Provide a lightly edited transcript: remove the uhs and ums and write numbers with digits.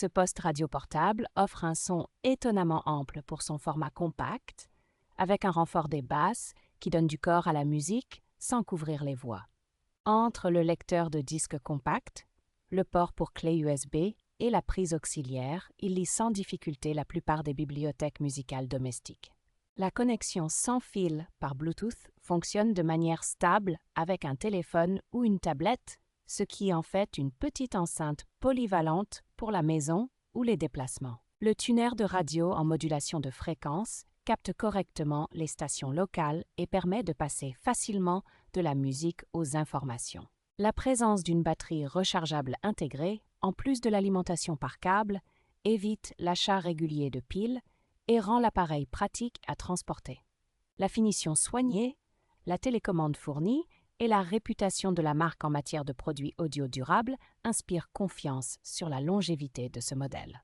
Ce poste radio portable offre un son étonnamment ample pour son format compact, avec un renfort des basses qui donne du corps à la musique sans couvrir les voix. Entre le lecteur de disque compact, le port pour clé USB et la prise auxiliaire, il lit sans difficulté la plupart des bibliothèques musicales domestiques. La connexion sans fil par Bluetooth fonctionne de manière stable avec un téléphone ou une tablette, ce qui en fait une petite enceinte polyvalente pour la maison ou les déplacements. Le tuner de radio en modulation de fréquence capte correctement les stations locales et permet de passer facilement de la musique aux informations. La présence d'une batterie rechargeable intégrée, en plus de l'alimentation par câble, évite l'achat régulier de piles et rend l'appareil pratique à transporter. La finition soignée, la télécommande fournie et la réputation de la marque en matière de produits audio durables inspirent confiance sur la longévité de ce modèle.